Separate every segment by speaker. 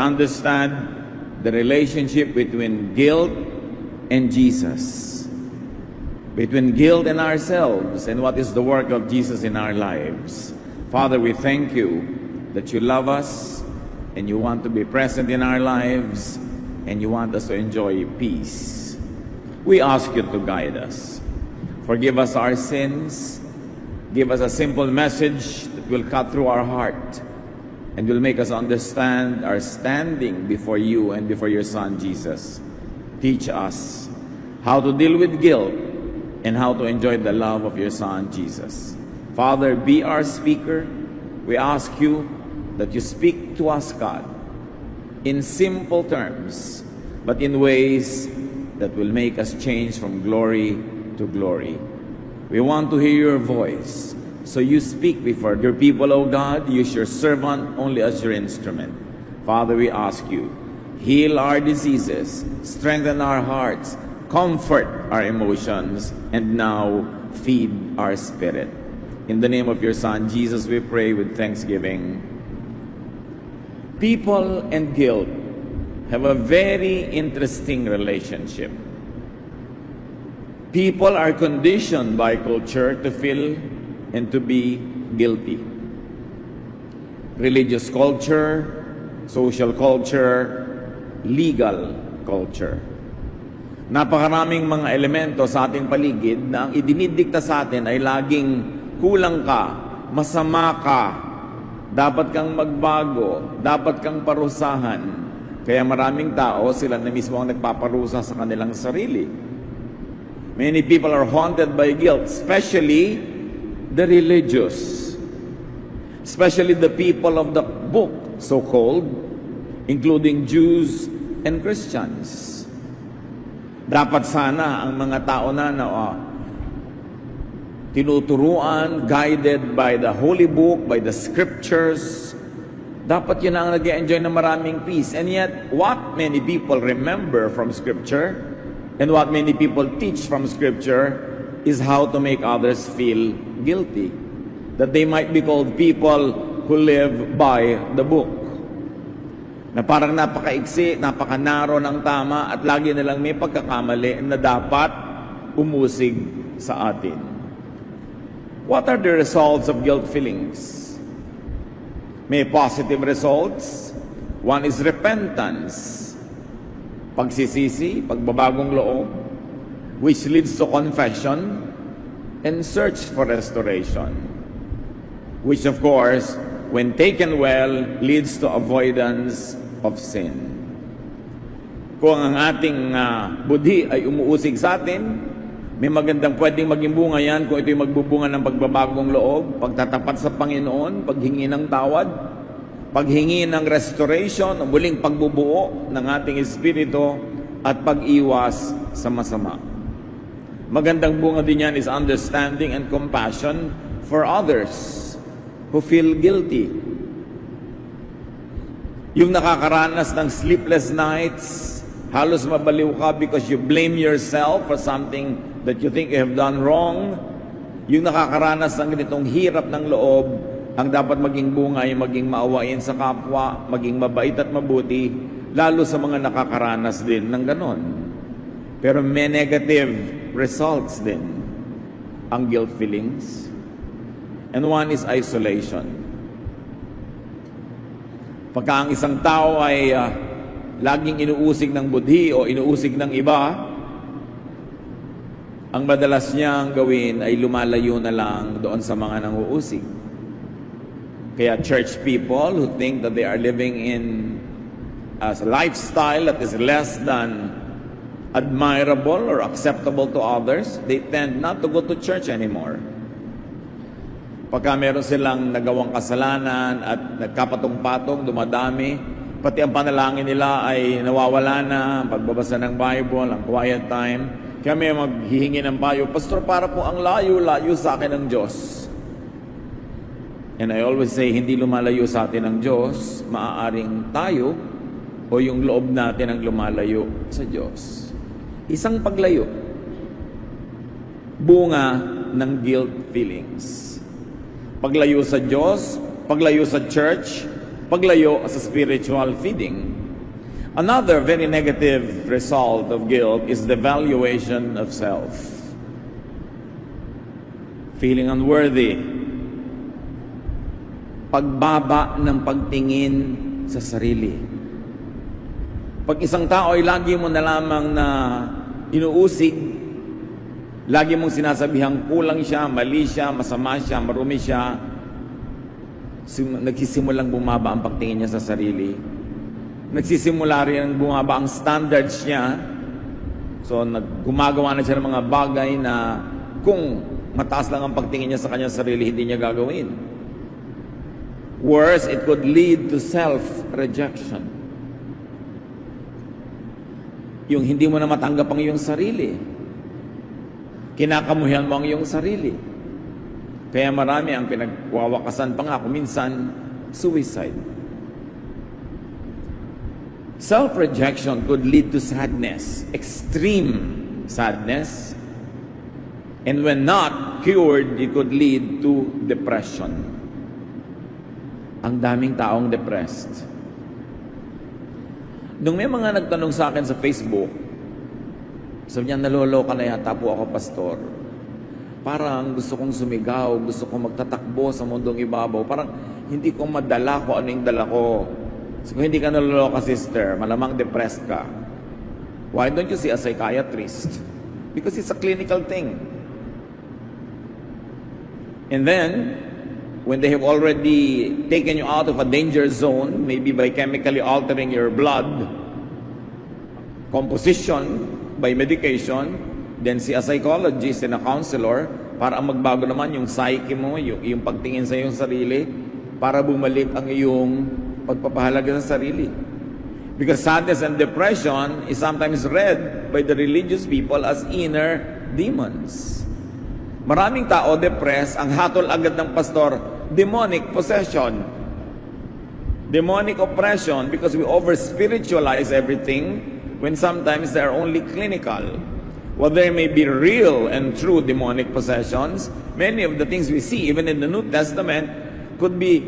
Speaker 1: understand the relationship between guilt and Jesus, between guilt and ourselves, and what is the work of Jesus in our lives. Father, we thank you that you love us and you want to be present in our lives and you want us to enjoy peace. We ask you to guide us. Forgive us our sins. Give us a simple message that will cut through our heart and will make us understand our standing before you and before your Son, Jesus. Teach us how to deal with guilt and how to enjoy the love of your Son, Jesus. Father, be our speaker. We ask you that you speak to us, God, in simple terms, but in ways that will make us change from glory to glory. We want to hear your voice. So you speak before your people, O God. Use your servant only as your instrument. Father, we ask you, heal our diseases, strengthen our hearts, comfort our emotions, and now feed our spirit. In the name of your Son, Jesus, we pray with thanksgiving. People and guilt have a very interesting relationship. People are conditioned by culture to feel and to be guilty. Religious culture, social culture, legal culture. Napakaraming mga elemento sa ating paligid na ang idinidikta sa atin ay laging kulang ka, masama ka, dapat kang magbago, dapat kang parusahan. Kaya maraming tao, sila na mismo ang nagpaparusa sa kanilang sarili. Many people are haunted by guilt, especially the religious, especially the people of the book, so-called, including Jews and Christians. Dapat sana ang mga tao na tinuturuan, guided by the Holy Book, by the Scriptures, dapat yun ang nag-enjoy ng maraming peace. And yet, what many people remember from Scripture and what many people teach from Scripture is how to make others feel guilty. That they might be called people who live by the book. Na parang napakaiksi, napakanaro ng tama at lagi nilang may pagkakamali na dapat umusig sa atin. What are the results of guilt feelings? May positive results. One is repentance. Pagsisisi, pagbabagong loob, which leads to confession and search for restoration, which of course, when taken well, leads to avoidance of sin. Kung ang ating budhi ay umuusig sa atin, may magandang pwedeng maging bunga yan kung ito'y magbubunga ng pagbabagong loob, pagtatapat sa Panginoon, paghingi ng tawad, paghingi ng restoration, muling pagbubuo ng ating espiritu, at pag-iwas sa masama. Magandang bunga din yan is understanding and compassion for others who feel guilty. Yung nakakaranas ng sleepless nights, halos mabaliw ka because you blame yourself for something that you think you have done wrong. Yung nakakaranas ng ganitong hirap ng loob, ang dapat maging bunga ay maging maawain sa kapwa, maging mabait at mabuti, lalo sa mga nakakaranas din ng ganon. Pero may negative results din ang guilt feelings. And one is isolation. Pagka ang isang tao ay laging inuusig ng budhi o inuusig ng iba, ang madalas niyang gawin ay lumalayo na lang doon sa mga nanguusig. Kaya church people who think that they are living in a lifestyle that is less than admirable or acceptable to others, they tend not to go to church anymore. Pagka meron silang nagawang kasalanan at nagkapatong-patong, dumadami, pati ang panalangin nila ay nawawala na, ang pagbabasa ng Bible, ang quiet time. Kaya may maghihingi ng payo, Pastor, para po ang layo-layo sa akin ng Diyos. And I always say, hindi lumalayo sa atin ng Diyos, maaaring tayo o yung loob natin ang lumalayo sa Diyos. Isang paglayo, bunga ng guilt feelings. Paglayo sa Diyos, paglayo sa church, paglayo sa spiritual feeding. Another very negative result of guilt is the valuation of self. Feeling unworthy. Pagbaba ng pagtingin sa sarili. Pag isang tao ay lagi mo na lamang na inuusig, lagi mong sinasabihang kulang siya, mali siya, masama siya, marumi siya, nagsisimulang bumaba ang pagtingin niya sa sarili. Nagsisimula rin bumaba ang standards niya. So, gumagawa na siya ng mga bagay na kung mataas lang ang pagtingin niya sa kanyang sarili, hindi niya gagawin. Worse, it could lead to self-rejection. Yung hindi mo na matanggap ang iyong sarili. Kinakamuhian mo ang iyong sarili. Kaya marami ang pinagwawakasan pa nga, kuminsan, suicide. Self-rejection could lead to sadness, extreme sadness. And when not cured, it could lead to depression. Ang daming taong depressed. Nung may mga nagtanong sa akin sa Facebook, sabi niya, naloloka na yata po ako, pastor. Parang gusto kong sumigaw, gusto kong magtatakbo sa mundong ibabaw. Parang hindi ko madala ko ano yung dala ko. So, kung hindi ka naloloka, sister, malamang depressed ka. Why don't you see a psychiatrist? Because it's a clinical thing. And then, when they have already taken you out of a danger zone, maybe by chemically altering your blood composition by medication, then see a psychologist and a counselor para magbago naman yung psyche mo, yung pagtingin sa iyong sarili, para bumalik ang iyong pagpapahalaga sa sarili. Because sadness and depression is sometimes read by the religious people as inner demons. Maraming tao depressed, ang hatol agad ng pastor, demonic possession. Demonic oppression, because we over-spiritualize everything when sometimes they are only clinical. While there may be real and true demonic possessions, many of the things we see, even in the New Testament, could be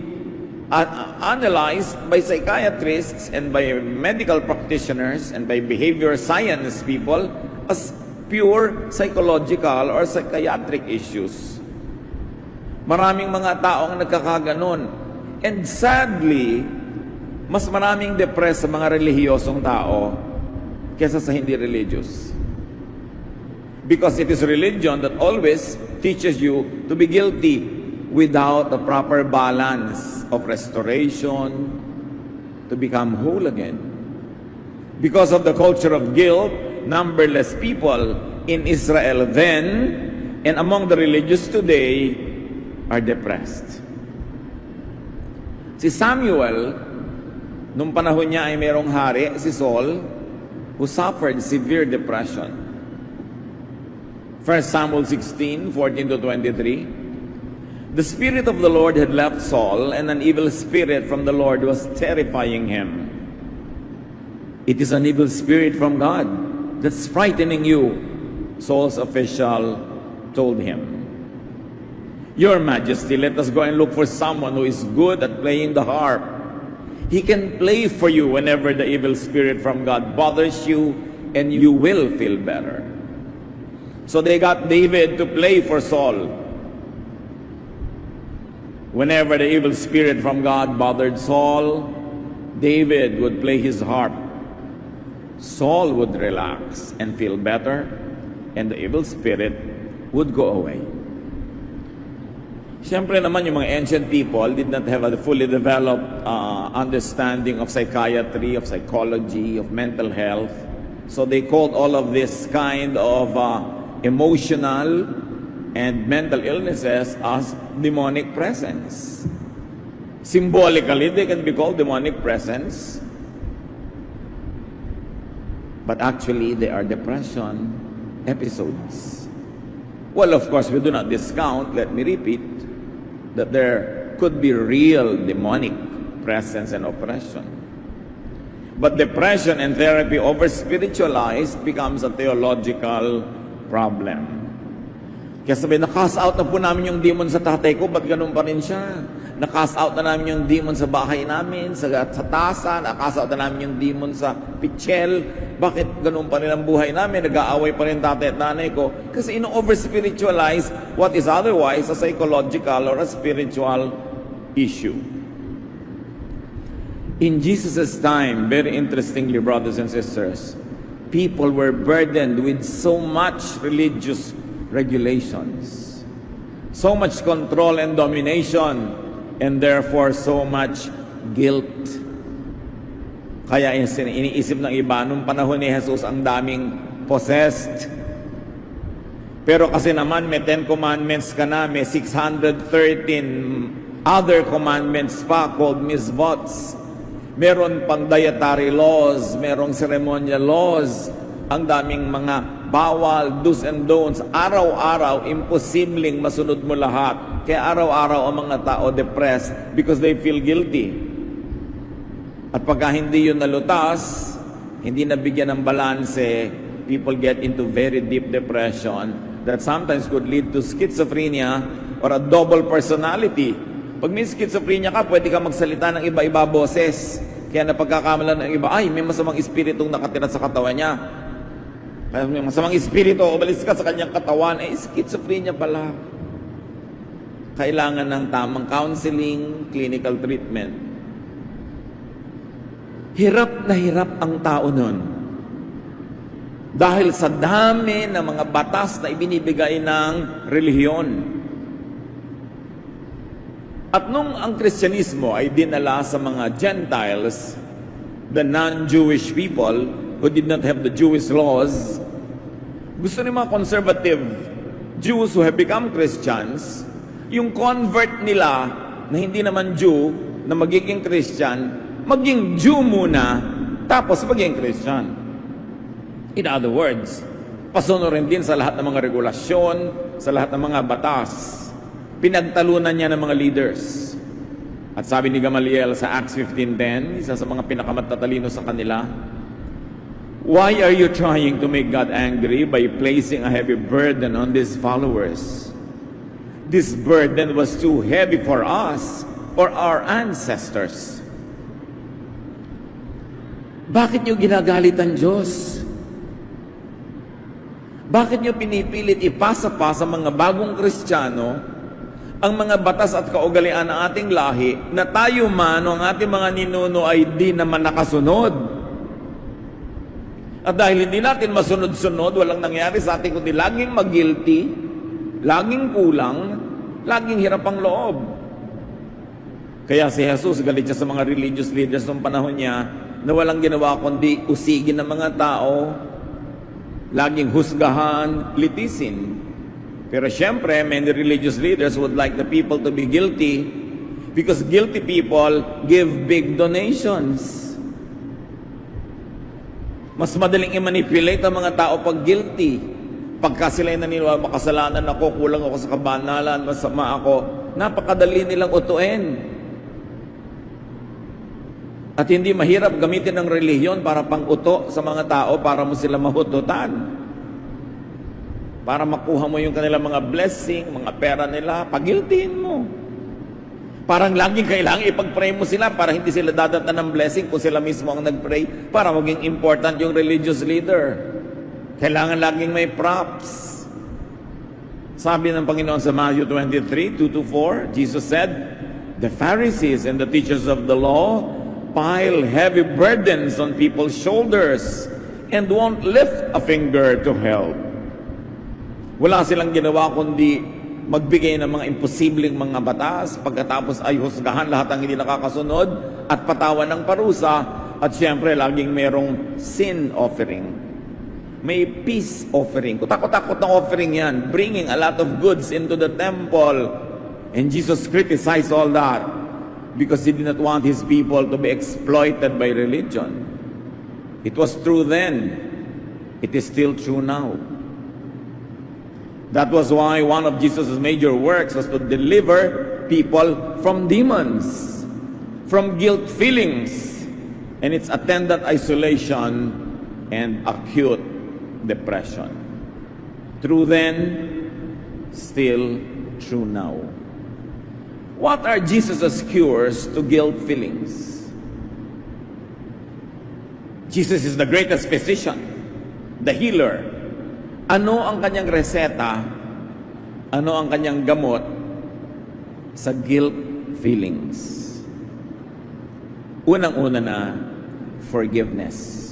Speaker 1: analyzed by psychiatrists and by medical practitioners and by behavior science people as pure psychological or psychiatric issues. Maraming mga taong nagkakaganon. And sadly, mas maraming depressed sa mga relihiyosong tao kesa sa hindi religious. Because it is religion that always teaches you to be guilty without the proper balance of restoration to become whole again. Because of the culture of guilt, numberless people in Israel then and among the religious today are depressed. Si Samuel, nung panahon niya ay mayroong hari, si Saul, who suffered severe depression. 1 Samuel 16, 14 to 23. The Spirit of the Lord had left Saul, and an evil spirit from the Lord was terrifying him. It is an evil spirit from God that's frightening you, Saul's official told him. Your Majesty, let us go and look for someone who is good at playing the harp. He can play for you whenever the evil spirit from God bothers you, and you will feel better. So they got David to play for Saul. Whenever the evil spirit from God bothered Saul, David would play his harp. Saul would relax and feel better, and the evil spirit would go away. Siyempre naman, yung mga ancient people did not have a fully developed understanding of psychiatry, of psychology, of mental health. So they called all of this kind of emotional and mental illnesses as demonic presence. Symbolically, they can be called demonic presence. But actually, they are depression episodes. Well, of course, we do not discount, let me repeat, that there could be real demonic presence and oppression. But depression and therapy over-spiritualized becomes a theological problem. Kaya sabi, na-cast out na po namin yung demon sa tatay ko, ba't ganun pa rin siya? Na-cast out na namin yung demon sa bahay namin, sa tasa, na-cast out na namin yung demon sa pichel. Bakit ganun pa rin ang buhay namin? Nag-aaway pa rin tatay at nanay ko. Kasi ino-over-spiritualize what is otherwise a psychological or a spiritual issue. In Jesus' time, very interestingly, brothers and sisters, people were burdened with so much religious regulations, so much control and domination, and therefore so much guilt. Kaya iniisip ng iba, nung panahon ni Jesus, ang daming possessed. Pero kasi naman may 10 commandments ka na, may 613 other commandments pa called misvots. Meron pang dietary laws, merong ceremonial laws, ang daming mga bawal, do's and don'ts. Araw-araw, imposibleng masunod mo lahat. Kaya araw-araw ang mga tao depressed because they feel guilty. At pagka hindi yun nalutas, hindi nabigyan ng balanse, people get into very deep depression that sometimes could lead to schizophrenia or a double personality. Pag may schizophrenia ka, pwede ka magsalita ng iba-iba boses. Kaya napagkakamalan ng iba, ay, may masamang espiritong nakatira sa katawan niya. Kaya may masamang espiritu, umalis ka sa kanyang katawan, schizophrenia pala. Kailangan ng tamang counseling, clinical treatment. Hirap na hirap ang tao nun. Dahil sa dami ng mga batas na ibinibigay ng relihiyon. At nung ang Kristyanismo ay dinala sa mga Gentiles, the non-Jewish people, who did not have the Jewish laws, gusto ng mga conservative Jews who have become Christians, yung convert nila na hindi naman Jew, na magiging Christian, maging Jew muna, tapos maging Christian. In other words, pasunurin din sa lahat ng mga regulasyon, sa lahat ng mga batas. Pinagtalunan niya ng mga leaders. At sabi ni Gamaliel sa Acts 15:10, isa sa mga pinakamatalino sa kanila, why are you trying to make God angry by placing a heavy burden on these followers? This burden was too heavy for us or our ancestors. Bakit niyo ginagalit ang Diyos? Bakit niyo pinipilit ipasa pa sa mga bagong Kristiyano ang mga batas at kaugalian ng ating lahi na tayo man o ang ating mga ninuno ay di naman nakasunod? At dahil hindi natin masunod-sunod, walang nangyari sa atin kundi laging mag-guilty, laging kulang, laging hirap ang loob. Kaya si Jesus, galit siya sa mga religious leaders ng panahon niya na walang ginawa kundi usigin ng mga tao, laging husgahan, litisin. Pero syempre, many religious leaders would like the people to be guilty because guilty people give big donations. Mas madaling i-manipulate ang mga tao pag guilty. Pagka sila yung naniniwala, makasalanan ako, kulang ako sa kabanalan, masama ako, napakadali nilang utuin. At hindi mahirap gamitin ng relihiyon para pang-uto sa mga tao para mo sila mahututan. Para makuha mo yung kanilang mga blessing, mga pera nila, pagiltiin mo. Parang laging kailangan ipag-pray mo sila para hindi sila dadatan ng blessing kung sila mismo ang nag-pray para maging important yung religious leader. Kailangan laging may props. Sabi ng Panginoon sa Matthew 23, 2-4, Jesus said, the Pharisees and the teachers of the law pile heavy burdens on people's shoulders and won't lift a finger to help. Wala silang ginawa kundi magbigay ng mga imposibleng mga batas, pagkatapos ay husgahan lahat ng hindi nakakasunod at patawan ng parusa, at siyempre laging merong sin offering. May peace offering. Kutakot-takot na offering yan, bringing a lot of goods into the temple. And Jesus criticized all that because He did not want His people to be exploited by religion. It was true then. It is still true now. That was why one of Jesus' major works was to deliver people from demons, from guilt feelings, and its attendant isolation and acute depression. True then, still true now. What are Jesus' cures to guilt feelings? Jesus is the greatest physician, the healer. Ano ang kanyang reseta? Ano ang kanyang gamot sa guilt feelings? Unang-una na, forgiveness.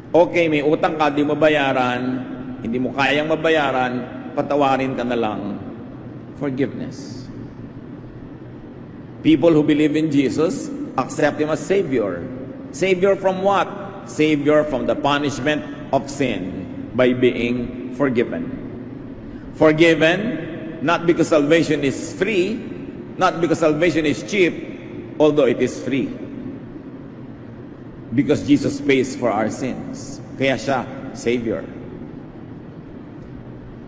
Speaker 1: Okay, may utang ka, di mo bayaran, hindi mo kayang mabayaran, patawarin ka na lang. Forgiveness. People who believe in Jesus accept Him as Savior. Savior from what? Savior from the punishment of sin by being forgiven. Forgiven, not because salvation is free, not because salvation is cheap, although it is free. Because Jesus pays for our sins. Kaya siya, Savior.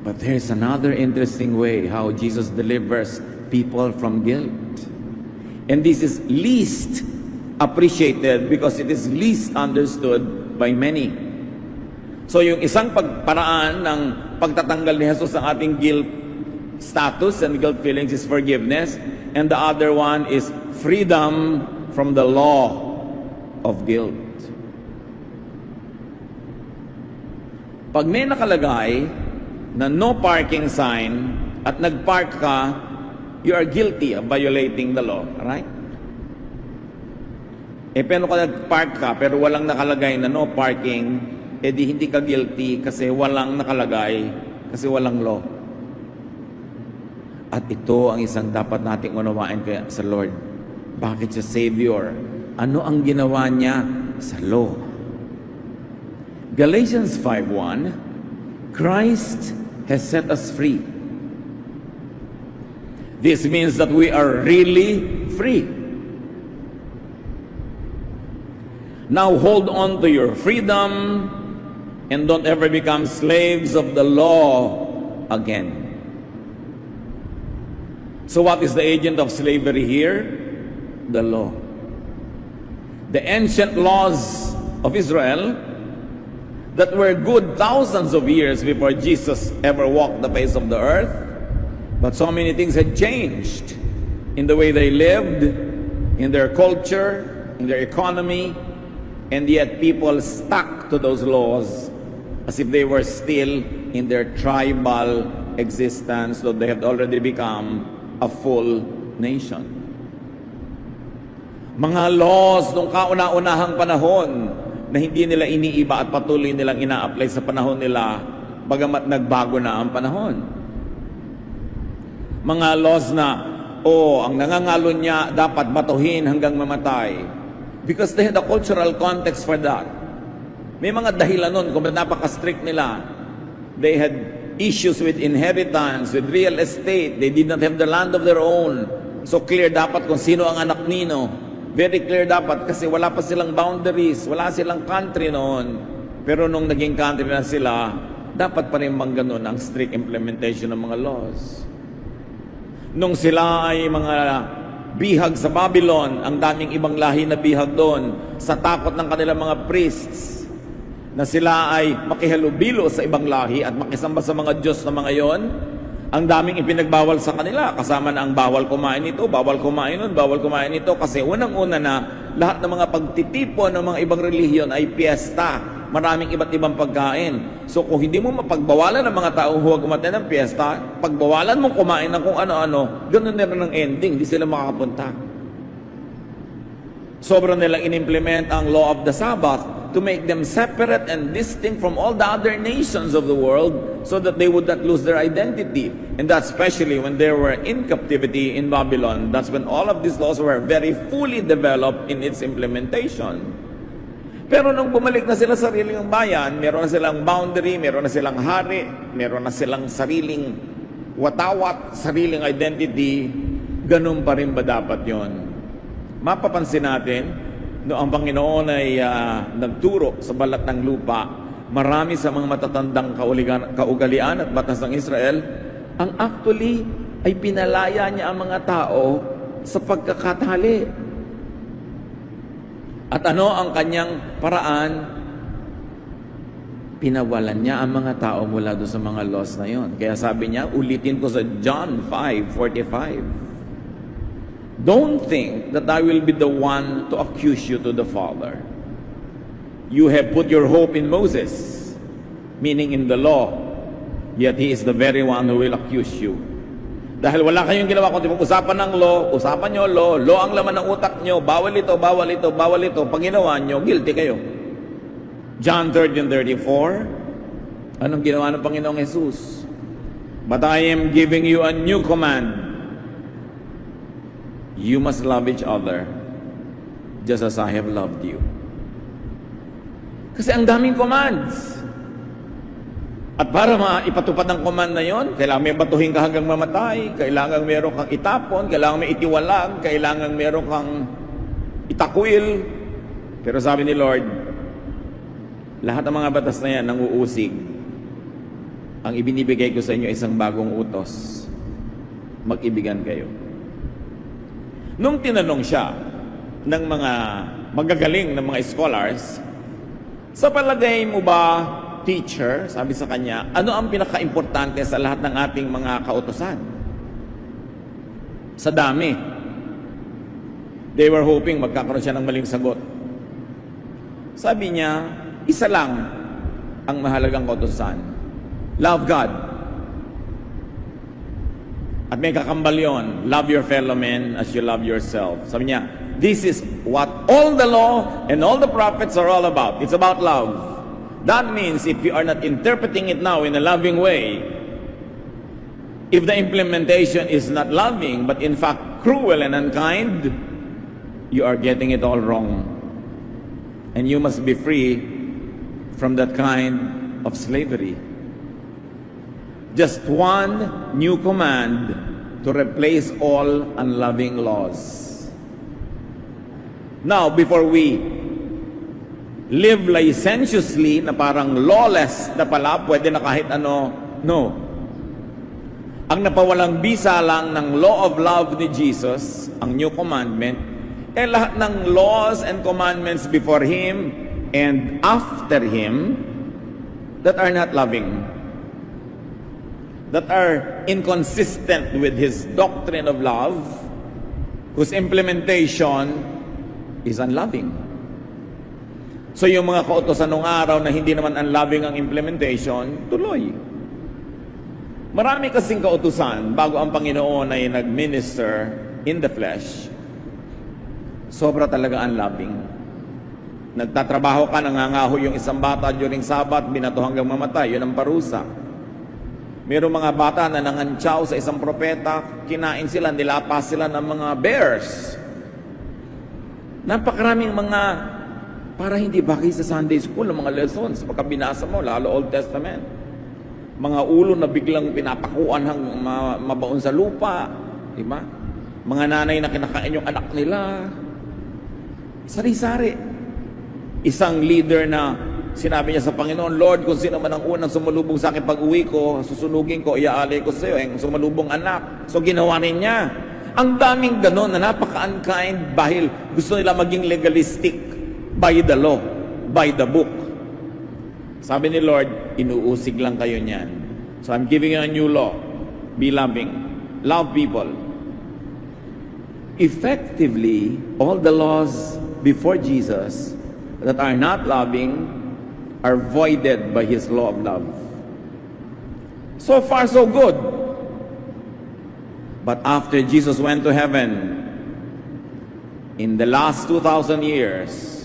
Speaker 1: But there's another interesting way how Jesus delivers people from guilt. And this is least appreciated because it is least understood by many. So yung isang paraan ng pagtatanggal ni Jesus ng ating guilt status and guilt feelings is forgiveness, and the other one is freedom from the law of guilt. Pag may nakalagay na no parking sign at nagpark ka, you are guilty of violating the law, right? Pero kung nagpark ka pero walang nakalagay na no parking, di hindi ka guilty kasi walang nakalagay, kasi walang law. At ito ang isang dapat nating unawain kaya sa Lord. Bakit siya Savior? Ano ang ginawa niya sa law? Galatians 5:1, Christ has set us free. This means that we are really free. Now hold on to your freedom and don't ever become slaves of the law again. So what is the agent of slavery here? The law. The ancient laws of Israel that were good thousands of years before Jesus ever walked the face of the earth. But so many things had changed in the way they lived, in their culture, in their economy, and yet people stuck to those laws as if they were still in their tribal existence, though they had already become a full nation. Mga laws nung kauna-unahang panahon na hindi nila iniiba at patuloy nilang ina-apply sa panahon nila bagamat nagbago na ang panahon. Mga laws na, ang nangangalo niya dapat batuhin hanggang mamatay. Because they had a cultural context for that. May mga dahilan nun kung napaka-strict nila. They had issues with inheritance, with real estate. They did not have the land of their own. So clear dapat kung sino ang anak nino. Very clear dapat kasi wala pa silang boundaries, wala silang country noon. Pero nung naging country na sila, dapat pa rin bang ganun ang strict implementation ng mga laws. Nung sila ay mga bihag sa Babylon, ang daming ibang lahi na bihag doon, sa takot ng kanilang mga priests, na sila ay makihalubilo sa ibang lahi at makisamba sa mga Diyos na mga yon, ang daming ipinagbawal sa kanila. Kasama na ang bawal kumain ito, bawal kumain nun, bawal kumain ito. Kasi unang-una na, lahat ng mga pagtitipon ng mga ibang relihiyon ay piyesta. Maraming iba't ibang pagkain. So kung hindi mo mapagbawalan ng mga taong huwag umaten ng piyesta, pagbawalan mong kumain ng kung ano-ano, ganun na rin ang ending, hindi sila makakapunta. Sobrang nilang in-implement ang law of the Sabbath to make them separate and distinct from all the other nations of the world so that they would not lose their identity. And that's especially when they were in captivity in Babylon. That's when all of these laws were very fully developed in its implementation. Pero nung bumalik na sila sa sariling bayan, meron na silang boundary, meron na silang hari, meron na silang sariling watawat, sariling identity, ganun pa rin ba dapat yon? Mapapansin natin, no, ang Panginoon ay nagturo sa balat ng lupa, marami sa mga matatandang kaugalian at batas ng Israel, ang actually ay pinalaya niya ang mga tao sa pagkakatali. At ano ang kanyang paraan? pinawalan niya ang mga tao mula doon sa mga laws na yon. Kaya sabi niya, ulitin ko sa John 5:45. Don't think that I will be the one to accuse you to the Father. You have put your hope in Moses, meaning in the law, yet he is the very one who will accuse you. Dahil wala kayong ginawa kundi usapan ng law, usapan nyo law ang laman ng utak nyo, bawal ito, bawal ito, bawal ito. Pag ginawa nyo, guilty kayo. John 13:34, anong ginawa ng Panginoong Jesus? But I am giving you a new command. You must love each other just as I have loved you. Kasi ang daming commands. At para maipatupad ang command na yon, kailangan may batuhin ka hanggang mamatay, kailangan meron kang itapon, kailangan may itiwalag, kailangan meron kang itakwil. Pero sabi ni Lord, lahat ng mga batas na yan nanguusig. Ang ibinibigay ko sa inyo isang bagong utos. Mag-ibigan kayo. Nung tinanong siya ng mga magagaling ng mga scholars, sa palagay mo ba, teacher, sabi sa kanya, ano ang pinaka-importante sa lahat ng ating mga kautusan? Sa dami. They were hoping magkakaroon siya ng maling sagot. Sabi niya, isa lang ang mahalagang kautusan. Love God. At may kakambal yun, love your fellow man as you love yourself. Sabi niya, this is what all the law and all the prophets are all about. It's about love. That means if you are not interpreting it now in a loving way, if the implementation is not loving, but in fact cruel and unkind, you are getting it all wrong. And you must be free from that kind of slavery. Just one new command to replace all unloving laws. Now, before we live licentiously na parang lawless na pala, pwede na kahit ano, no. Ang napawalang bisa lang ng law of love ni Jesus, ang new commandment, lahat ng laws and commandments before Him and after Him that are not loving, that are inconsistent with His doctrine of love, whose implementation is unloving. So yung mga kautosan nung araw na hindi naman unloving ang implementation, tuloy. Marami kasing kautusan bago ang Panginoon ay nag-minister in the flesh. Sobra talaga unloving. Nagtatrabaho ka, nangangaho yung isang bata during Sabat, binato hanggang mamatay, yun ang parusa. Mayroong mga bata na nangantsaw sa isang propeta, kinain sila, nilapas sila ng mga bears. Napakaraming mga para hindi bagay sa Sunday school ng mga lessons pagka binasa mo, lalo Old Testament. Mga ulo na biglang pinapakuan hanggang mabaon sa lupa. Diba? Mga nanay na kinakain yung anak nila. Sari-sari. Isang leader na sinabi niya sa Panginoon, Lord, kung sino man ang unang sumalubong sa akin pag-uwi ko, susunugin ko, iaalay ko sa iyo, yung sumalubong anak. So ginawa rin niya. Ang daming ganon na napaka-unkind dahil gusto nila maging legalistic. By the law, by the book. Sabi ni Lord, inuusig lang kayo niyan. So I'm giving you a new law. Be loving. Love people. Effectively, all the laws before Jesus that are not loving are voided by His law of love. So far, so good. But after Jesus went to heaven, in the last 2,000 years,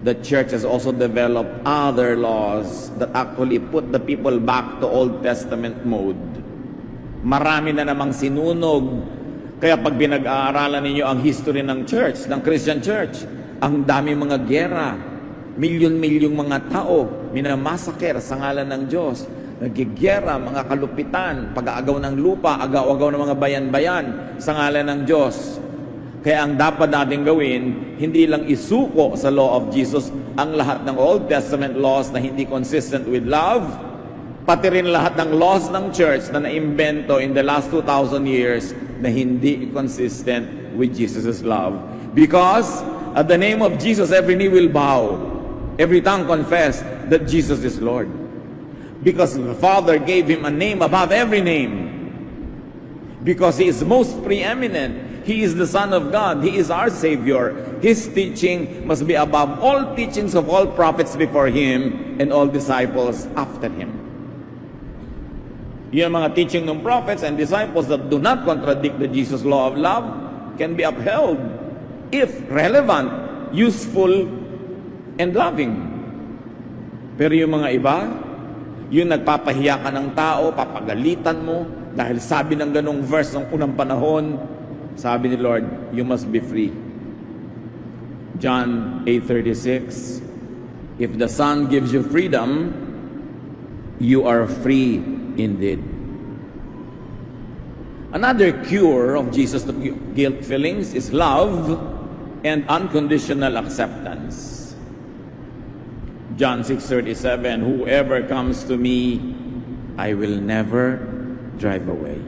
Speaker 1: the church has also developed other laws that actually put the people back to Old Testament mode. Marami na namang sinunog. Kaya pag pinag-aaralan ninyo ang history ng church, ng Christian church, ang dami mga gera, milyon-milyong mga tao, minamasaker sa ngalan ng Diyos, nagigera, mga kalupitan, pag-aagaw ng lupa, agaw-agaw ng mga bayan-bayan sa ngalan ng Diyos. Kaya ang dapat natin gawin, hindi lang isuko sa law of Jesus ang lahat ng Old Testament laws na hindi consistent with love, pati rin lahat ng laws ng church na naimbento in the last 2,000 years na hindi consistent with Jesus' love. Because at the name of Jesus, every knee will bow, every tongue confess that Jesus is Lord. Because the Father gave him a name above every name. Because he is most preeminent. He is the Son of God. He is our Savior. His teaching must be above all teachings of all prophets before him and all disciples after him. Yung mga teaching ng prophets and disciples that do not contradict the Jesus law of love can be upheld if relevant, useful, and loving. Pero yung mga iba, yung nagpapahiya ka ng tao, papagalitan mo, dahil sabi ng ganong verse ng unang panahon, sabi ni Lord, you must be free. John 8:36, if the Son gives you freedom, you are free indeed. Another cure of Jesus to guilt feelings is love and unconditional acceptance. John 6:37, whoever comes to me, I will never drive away.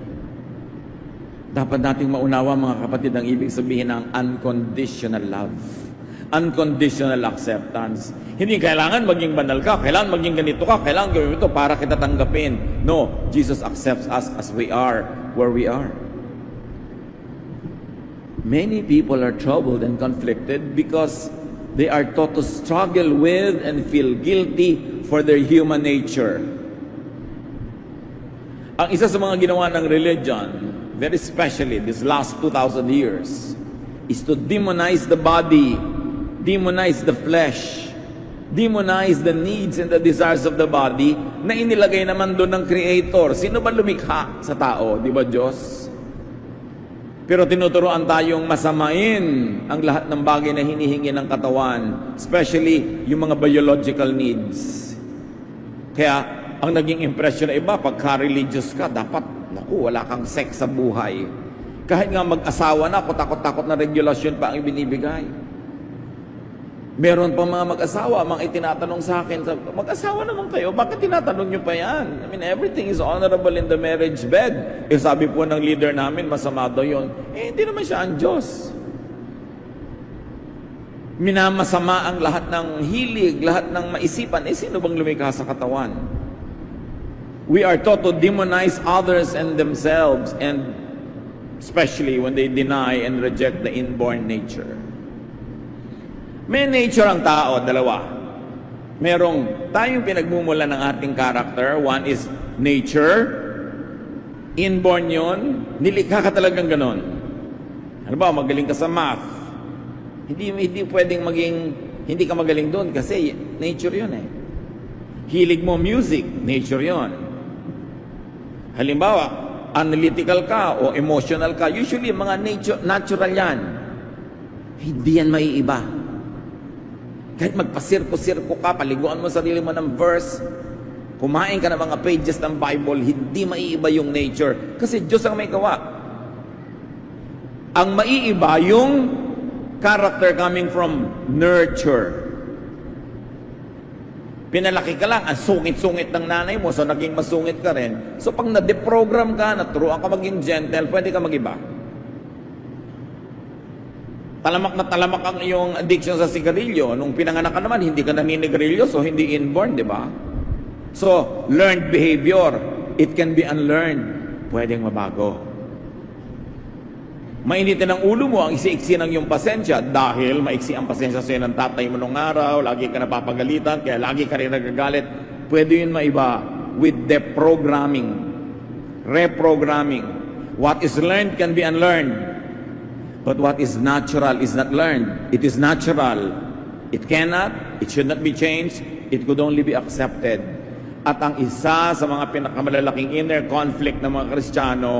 Speaker 1: Dapat nating maunawa, mga kapatid, ang ibig sabihin ng unconditional love, unconditional acceptance. Hindi kailangan maging banal ka, kailangan maging ganito ka, kailangan gawin ito para kita tanggapin. No, Jesus accepts us as we are, where we are. Many people are troubled and conflicted because they are taught to struggle with and feel guilty for their human nature. Ang isa sa mga ginawa ng religion, very especially this last 2,000 years, is to demonize the body, demonize the flesh, demonize the needs and the desires of the body na inilagay naman doon ng Creator. Sino ba lumikha sa tao? Di ba Diyos? Pero tinuturoan tayong masamain ang lahat ng bagay na hinihingi ng katawan, especially yung mga biological needs. Kaya, ang naging impression na iba, pagka-religious ka, dapat, wala kang sex sa buhay. Kahit nga mag-asawa na, takot-takot na regulasyon pa ang ibinibigay. Meron pa mga mag-asawa, mga itinatanong sa akin, mag-asawa naman kayo, bakit tinatanong nyo pa yan? I mean, everything is honorable in the marriage bed. Sabi po ng leader namin, masama daw yun. Hindi naman siya ang Diyos. Minamasama ang lahat ng hilig, lahat ng maisipan. Sino bang lumikha sa katawan? We are taught to demonize others and themselves, and especially when they deny and reject the inborn nature. May nature ang tao, dalawa. Merong tayong pinagmumula ng ating character. One is nature. Inborn yun. Nilikha ka talagang ganon. Ano ba, magaling ka sa math. Hindi pwedeng hindi ka magaling doon kasi nature yun eh. Hilig mo music, nature yun. Halimbawa, analytical ka o emotional ka, usually mga natural yan. Hindi yan maiiba. Kahit magpasirko-sirko ka, paliguan mo sarili mo ng verse, kumain ka ng mga pages ng Bible, hindi maiiba yung nature. Kasi Diyos ang may gawa. Ang maiiba yung character coming from nurture. Pinalaki ka lang, ang sungit-sungit ng nanay mo, so naging masungit ka rin. So pag na-deprogram ka, naturuan ka maging gentle, pwede ka mag-iba. Talamak na talamak ang iyong addiction sa sigarilyo. Nung pinanganak ka naman, hindi ka naninigarilyo, so hindi inborn, di ba? So, learned behavior, it can be unlearned. Pwedeng mabago. Mainitin ang ulo mo, ang iksi-iksi ng iyong pasensya dahil maiksi ang pasensya sa'yo ng tatay mo nung araw, lagi ka napapagalitan, kaya lagi ka rin nagagalit. Pwede yun maiba with deprogramming, reprogramming. What is learned can be unlearned, but what is natural is not learned. It is natural. It cannot, it should not be changed, it could only be accepted. At ang isa sa mga pinakamalalaking inner conflict ng mga Kristiyano,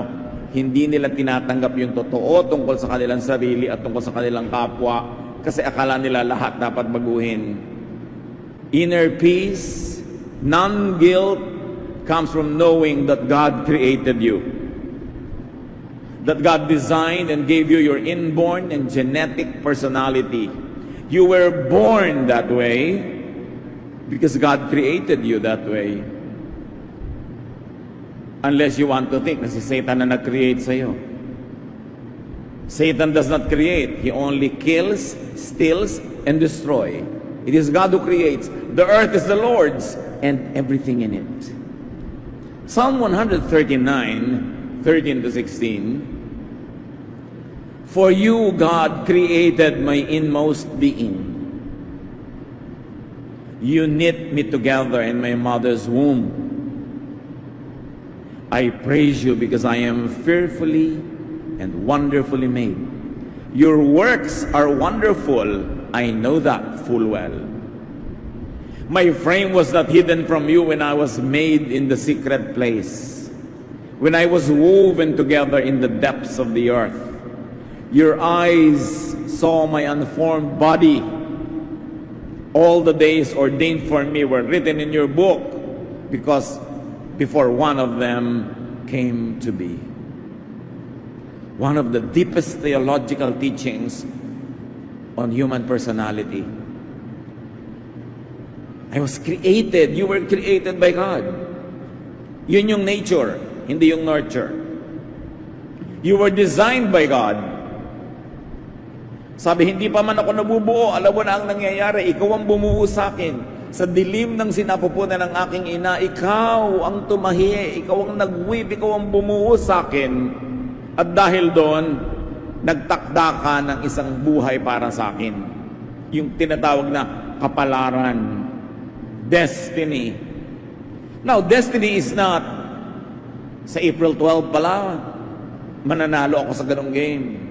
Speaker 1: hindi nila tinatanggap yung totoo tungkol sa kanilang sarili at tungkol sa kanilang kapwa kasi akala nila lahat dapat baguhin. Inner peace, non-guilt, comes from knowing that God created you. That God designed and gave you your inborn and genetic personality. You were born that way because God created you that way. Unless you want to think na si Satan na nag-create sa'yo. Satan does not create. He only kills, steals, and destroys. It is God who creates. The earth is the Lord's, and everything in it. Psalm 139, 13 to 16. For you, God, created my inmost being. You knit me together in my mother's womb. I praise you because I am fearfully and wonderfully made. Your works are wonderful. I know that full well. My frame was not hidden from you when I was made in the secret place, when I was woven together in the depths of the earth. Your eyes saw my unformed body. All the days ordained for me were written in your book, because before one of them came to be. One of the deepest theological teachings on human personality. I was created. You were created by God. Yun yung nature, hindi yung nurture. You were designed by God. Sabi, hindi pa man ako nabubuo, alam mo na ang nangyayari, ikaw ang bumuo sa akin. Sa dilim ng sinapupunan ng aking ina, ikaw ang tumahi, ikaw ang nag-weave, ikaw ang bumuo sa akin. At dahil doon, nagtakda ka ng isang buhay para sa akin. Yung tinatawag na kapalaran. Destiny. Now, destiny is not sa April 12 pala, mananalo ako sa ganong game.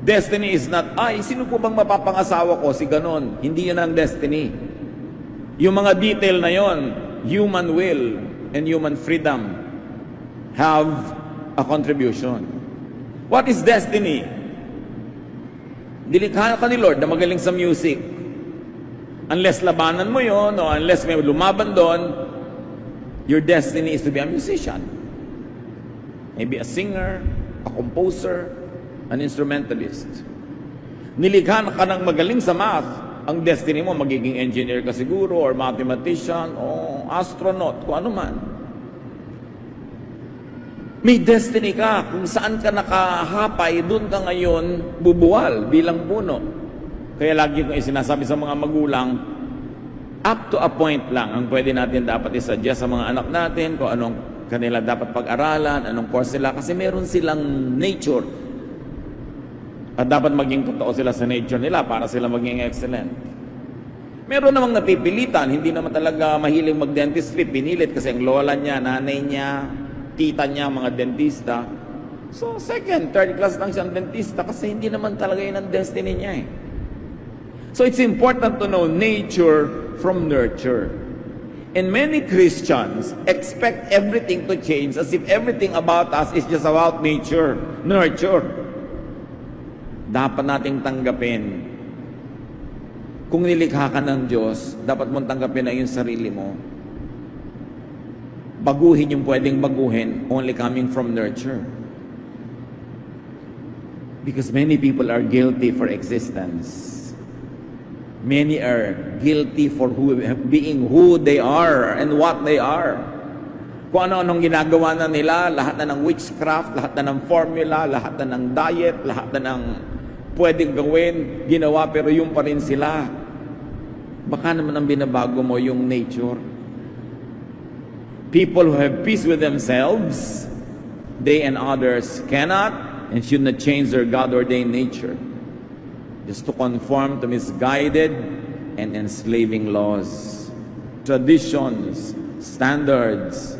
Speaker 1: Destiny is not, sino po bang mapapangasawa ko? Si ganon. Hindi yun ang destiny. Yung mga detail na yon, human will and human freedom have a contribution. What is destiny? Dilikha ka ni Lord na magaling sa music. Unless labanan mo yon, o unless may lumaban doon, your destiny is to be a musician. Maybe a singer, a composer, an instrumentalist. Nilikha ka ng magaling sa math, ang destiny mo, magiging engineer ka siguro, or mathematician, o astronaut, kung ano man. May destiny ka, kung saan ka nakahapay, doon ka ngayon bubuwal bilang puno. Kaya lagi kong isinasabi sa mga magulang, up to a point lang ang pwede natin dapat isuggest sa mga anak natin, kung anong kanila dapat pag-aralan, anong course nila, kasi meron silang nature. At dapat maging totoo sila sa nature nila para sila maging excellent. Meron namang napipilitan, hindi naman talaga mahilig mag-dentistry, pinilit kasi ang lola niya, nanay niya, tita niya, mga dentista. So, second, third class lang siyang dentista kasi hindi naman talaga yun ang destiny niya eh. So, it's important to know nature from nurture. And many Christians expect everything to change as if everything about us is just about nature, nurture. Dapat nating tanggapin. Kung nilikha ka ng Diyos, dapat mong tanggapin na yung sarili mo. Baguhin yung pwedeng baguhin, only coming from nurture. Because many people are guilty for existence. Many are guilty for being who they are and what they are. Kung ano-anong ginagawa na nila, lahat na ng witchcraft, lahat na ng formula, lahat na ng diet, lahat na ng pwedeng gawin, ginawa, pero yung pa rin sila. Baka naman ang binabago mo yung nature. People who have peace with themselves, they and others cannot and should not change their God-ordained nature just to conform to misguided and enslaving laws, traditions, standards,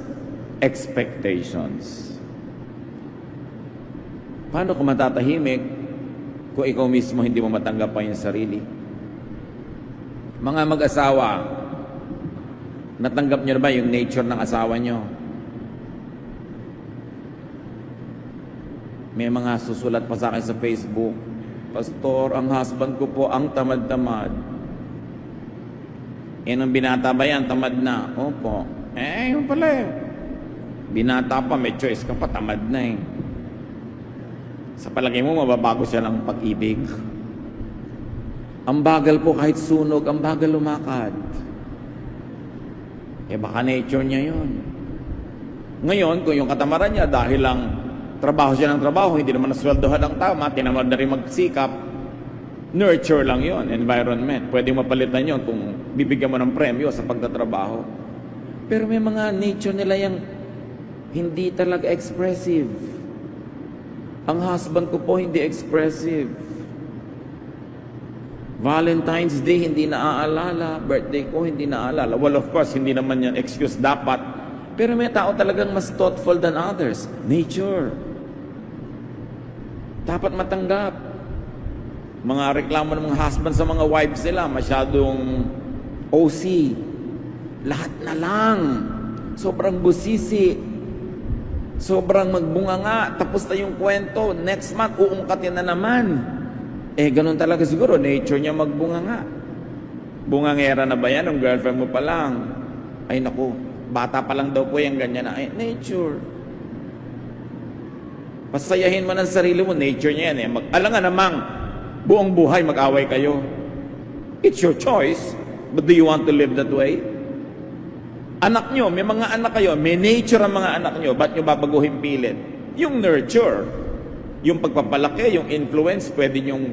Speaker 1: expectations. Paano ka matatahimik kung ikaw mismo hindi mo matanggap pa yung sarili? Mga mag-asawa, natanggap nyo na ba yung nature ng asawa nyo? May mga susulat pa sa akin sa Facebook, Pastor, ang husband ko po ang tamad-tamad. Ang binata ba yan? Tamad na. Opo. Yun pala eh. Binata pa, may choice ka pa, tamad na eh. Sa palagay mo, mababago siya ng pag-ibig. Ang bagal po kahit sunog, ang bagal lumakad. Baka nature niya yun. Ngayon, kung yung katamaran niya, dahil lang trabaho siya ng trabaho, hindi naman nasweldohan ng tama, tinamad na rin magsikap, nurture lang yon, environment. Pwede mapalitan yon kung bibigyan mo ng premyo sa pagtatrabaho. Pero may mga nature nila yung hindi talaga expressive. Ang husband ko po hindi expressive. Valentine's Day hindi naaalala, birthday ko hindi naaalala. Well, of course, hindi naman yan excuse dapat. Pero may tao talagang mas thoughtful than others. Nature. Dapat matanggap. Mga reklamo ng mga husband sa mga wives nila, masyadong OC. Lahat na lang. Sobrang busisi. Sobrang magbunganga. Tapos na yung kwento. Next month, uungkatin na naman. Ganun talaga siguro. Nature niya magbunganga. Bungangera na ba yan? Ang girlfriend mo pa lang. Ay naku, bata pa lang daw po yung ganyan na. Nature. Pasayahin mo ng sarili mo. Nature niya yan. Alangan namang buong buhay mag-away kayo. It's your choice. But do you want to live that way? Anak nyo, may mga anak kayo, may nature ang mga anak nyo, ba't nyo babaguhin pilit? Yung nurture, yung pagpapalaki, yung influence, pwede nyong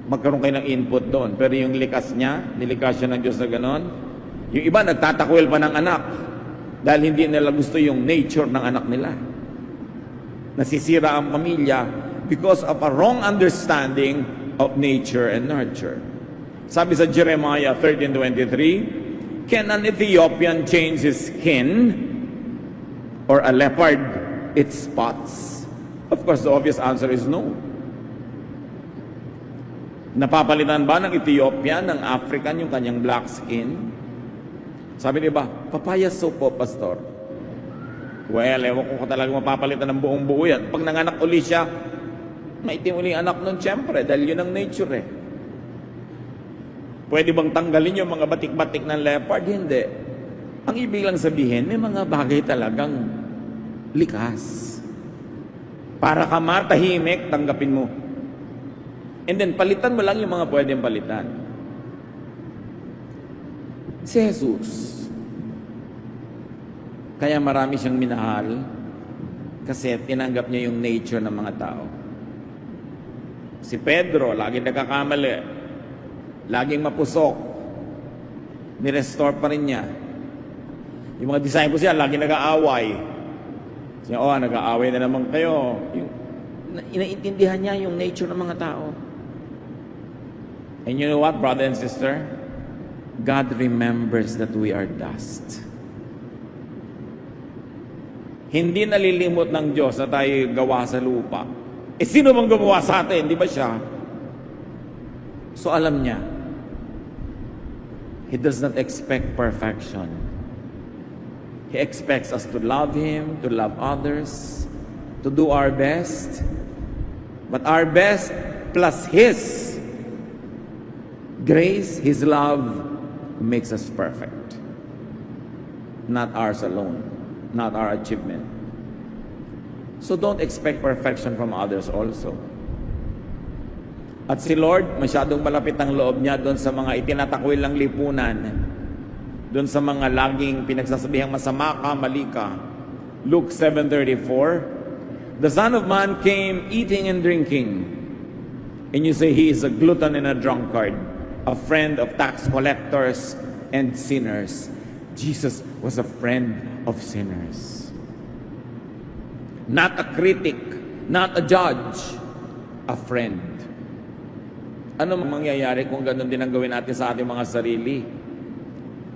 Speaker 1: magkaroon kayo ng input doon. Pero yung likas niya, nilikas siya ng Diyos na ganon. Yung iba, nagtatakwil pa ng anak dahil hindi nila gusto yung nature ng anak nila. Nasisira ang pamilya because of a wrong understanding of nature and nurture. Sabi sa Jeremiah 13:23, can an Ethiopian change his skin or a leopard its spots? Of course, the obvious answer is no. Napapalitan ba ng Ethiopian, ng African, yung kanyang black skin? Sabi niya ba, papaya soup po, pastor. Well, ewan ko talaga mapapalitan ng buong buo yan. Pag nanganak uli siya, maitim uli anak nun, siyempre, dahil yun ang nature eh. Pwede bang tanggalin yung mga batik-batik ng leopard? Hindi. Ang ibig lang sabihin, may mga bagay talagang likas. Para ka matahimik, tanggapin mo. And then, palitan mo lang yung mga pwedeng palitan. Si Jesus, kaya marami siyang minahal kasi tinanggap niya yung nature ng mga tao. Si Pedro, lagi nagkakamali. Laging mapusok. Ni-restore pa rin niya. Yung mga disciples niya, laging nag-aaway. Siya, nag-aaway na naman kayo. Inaintindihan niya yung nature ng mga tao. And you know what, brother and sister? God remembers that we are dust. Hindi nalilimot ng Diyos na tayo gawa sa lupa. Sino bang gumawa sa atin? Di ba siya? So alam niya, He does not expect perfection. He expects us to love Him, to love others, to do our best. But our best plus His grace, His love, makes us perfect. Not ours alone, not our achievement. So don't expect perfection from others also. At si Lord, masyadong malapit ang loob niya doon sa mga itinatakwil ng lipunan. Doon sa mga laging pinagsasabihang masama ka, mali ka. Luke 7:34, the Son of Man came eating and drinking. And you say he is a glutton and a drunkard, a friend of tax collectors and sinners. Jesus was a friend of sinners. Not a critic, not a judge, a friend. Ano mangyayari kung ganun din ang gawin natin sa ating mga sarili?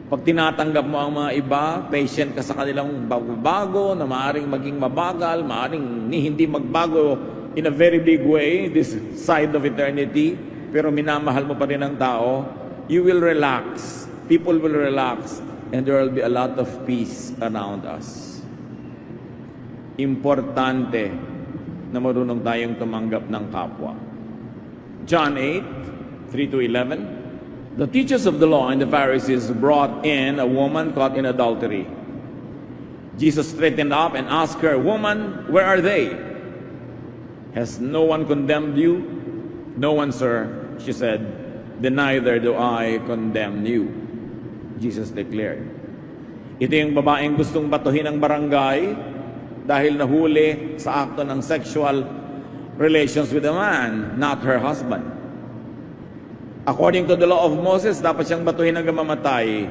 Speaker 1: Pag tinatanggap mo ang mga iba, patient ka sa kanilang bago-bago, na maaaring maging mabagal, maaaring hindi magbago in a very big way, this side of eternity, pero minamahal mo pa rin ang tao, you will relax. People will relax, and there will be a lot of peace around us. Importante na marunong tayong tumanggap ng kapwa. John 8:3-11. The teachers of the law and the Pharisees brought in a woman caught in adultery. Jesus straightened up and asked her, "Woman, where are they? Has no one condemned you?" "No one, sir," she said. "Then neither do I condemn you," Jesus declared. Ito yung babaeng gustong batuhin ang barangay dahil nahuli sa akto ng sexual relations with a man, not her husband. According to the law of Moses, dapat siyang batuhin hanggang mamatay.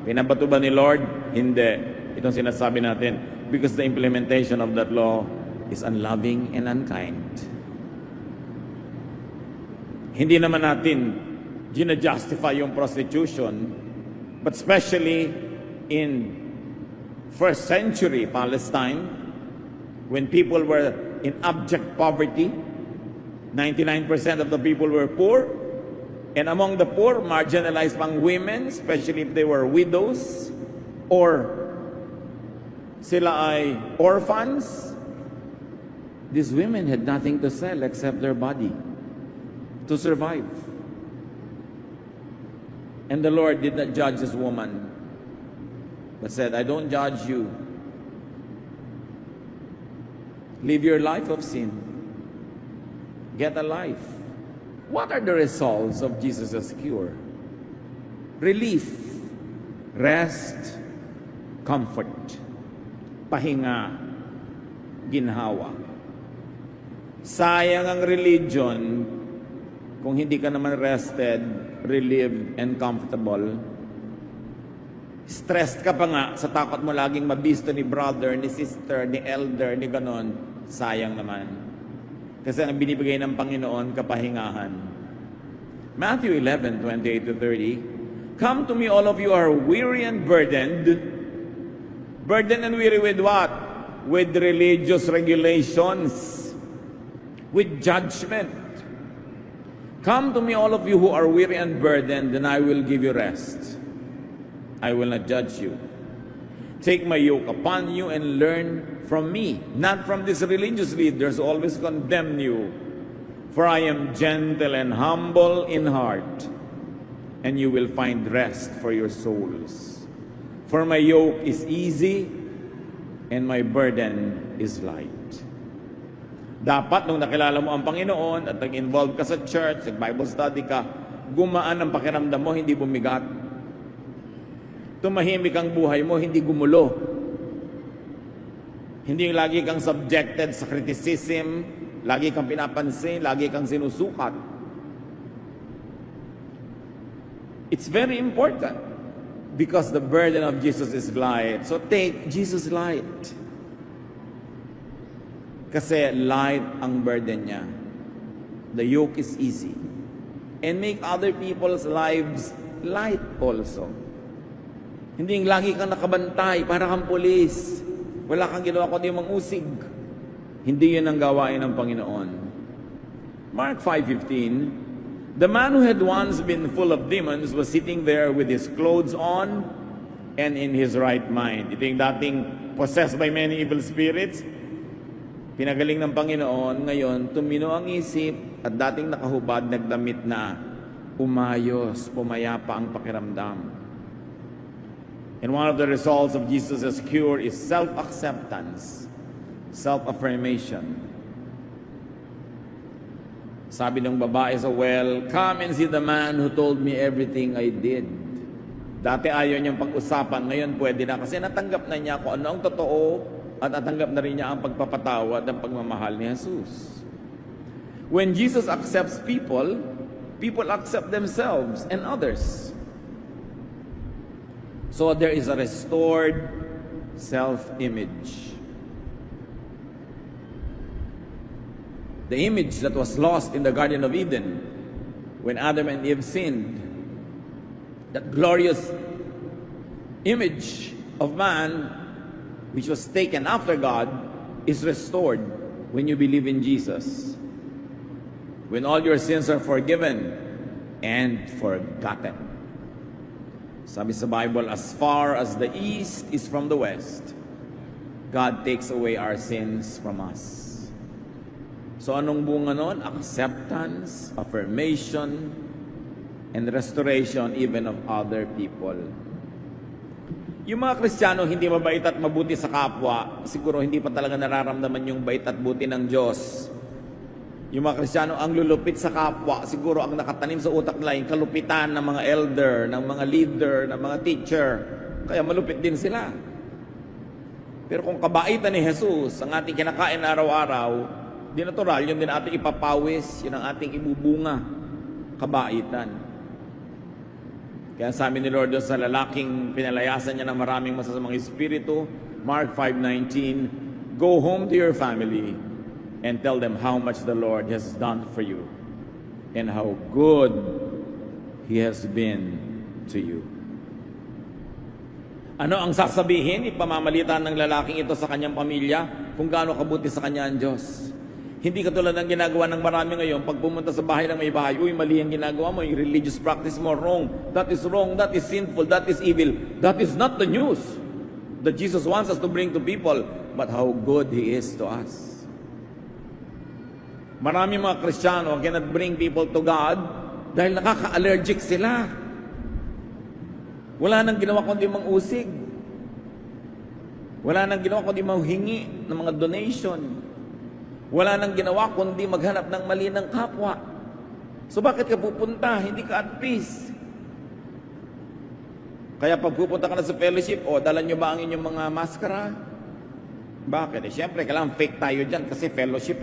Speaker 1: Pinabato ba ni Lord? Hindi. Itong sinasabi natin, because the implementation of that law is unloving and unkind. Hindi naman natin gina-justify yung prostitution, but especially in first century Palestine, when people were in abject poverty, 99% of the people were poor, and among the poor, marginalized pang women, especially if they were widows, or sila ay orphans. These women had nothing to sell except their body to survive. And the Lord did not judge this woman, but said, I don't judge you. Live your life of sin. Get a life. What are the results of Jesus' cure? Relief, rest, comfort, pahinga, ginhawa. Sayang ang religion kung hindi ka naman rested, relieved, and comfortable. Stressed ka pa nga sa takot mo laging mabisto ni brother, ni sister, ni elder, ni ganon. Sayang naman. Kasi ang binibigay ng Panginoon, kapahingahan. Matthew 11:28-30. Come to me, all of you are weary and burdened. Burdened and weary with what? With religious regulations. With judgment. Come to me, all of you who are weary and burdened, and I will give you rest. I will not judge you. Take my yoke upon you and learn from me, not from these religious leaders who always condemn you. For I am gentle and humble in heart, and you will find rest for your souls. For my yoke is easy, and my burden is light. Dapat nung nakilala mo ang Panginoon at nag-involve ka sa church, nag-Bible study ka, gumaan ang pakiramdam mo, hindi bumigat. Tumahimik ang buhay mo, hindi gumulo. Hindi lagi kang subjected sa criticism, lagi kang pinapansin, lagi kang sinusukat. It's very important because the burden of Jesus is light. So take Jesus' light. Kasi light ang burden niya. The yoke is easy. And make other people's lives light also. Hindi yung lagi kang nakabantay, para kang pulis. Wala kang ginawa kundi mangusig. Hindi yun ang gawain ng Panginoon. Mark 5:15, the man who had once been full of demons was sitting there with his clothes on and in his right mind. Ito yung dating possessed by many evil spirits. Pinagaling ng Panginoon, ngayon tumino ang isip at dating nakahubad, nagdamit na, umayos, pumayapa ang pakiramdam. And one of the results of Jesus' cure is self-acceptance, self-affirmation. Sabi ng babae sa well, come and see the man who told me everything I did. Dati ayaw niyang pag-usapan, ngayon pwede na kasi natanggap na niya kung ano ang totoo at natanggap na rin niya ang pagpapatawad at pagmamahal ni Jesus. When Jesus accepts people, people accept themselves and others. So there is a restored self-image. The image that was lost in the Garden of Eden when Adam and Eve sinned, that glorious image of man which was taken after God is restored when you believe in Jesus. When all your sins are forgiven and forgotten. Sabi sa Bible, as far as the east is from the west, God takes away our sins from us. So anong bunga nun? Acceptance, affirmation, and restoration even of other people. Yung mga Kristiyano hindi mabait at mabuti sa kapwa, siguro hindi pa talaga nararamdaman yung bait at buti ng Diyos. Yung mga Kristiyano ang lulupit sa kapwa, siguro ang nakatanim sa utak nila yung kalupitan ng mga elder, ng mga leader, ng mga teacher. Kaya malupit din sila. Pero kung kabaitan ni Jesus, ang ating kinakain araw-araw, di natural, yun din ating ipapawis, yun ang ating ibubunga, kabaitan. Kaya sabi ni Lord doon sa lalaking pinalayasan niya ng maraming masasamang espiritu, Mark 5:19, go home to your family and tell them how much the Lord has done for you and how good He has been to you. Ano ang sasabihin, ipamamalitan ng lalaking ito sa kanyang pamilya kung gaano kabuti sa kanya ang Diyos? Hindi katulad ng ginagawa ng marami ngayon, pag pumunta sa bahay ng may bahay, uy, mali ang ginagawa mo, yung religious practice mo, wrong, that is sinful, that is evil. That is not the news that Jesus wants us to bring to people, but how good He is to us. Marami mga Kristiyano cannot bring people to God dahil nakaka-allergic sila. Wala nang ginawa kundi mangusig. Wala nang ginawa kundi manghingi ng mga donation. Wala nang ginawa kundi maghanap ng mali ng kapwa. So bakit ka pupunta? Hindi ka at peace. Kaya pag pupunta ka na sa fellowship, dala nyo ba ang inyong mga maskara? Bakit? Siyempre, kailangan fake tayo dyan kasi fellowship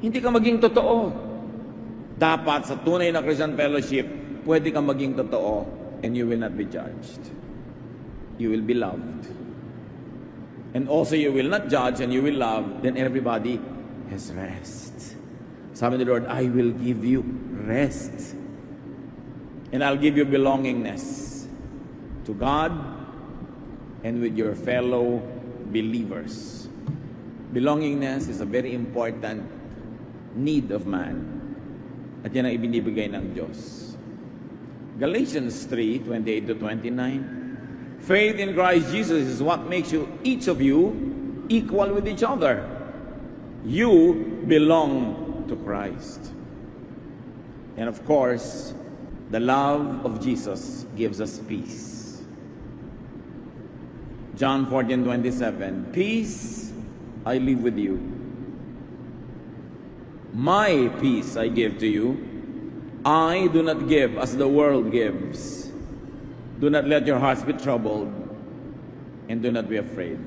Speaker 1: Hindi ka maging totoo. Dapat sa tunay na Christian fellowship, pwede ka maging totoo and you will not be judged. You will be loved. And also you will not judge and you will love, then everybody has rest. Sabi ni Lord, I will give you rest. And I'll give you belongingness to God and with your fellow believers. Belongingness is a very important need of man. At yan ang ibinibigay ng Diyos. Galatians 3:28-29. Faith in Christ Jesus is what makes each of you equal with each other. You belong to Christ. And of course, the love of Jesus gives us peace. John 14:27. Peace I leave with you. My peace I give to you. I do not give as the world gives. Do not let your hearts be troubled and do not be afraid.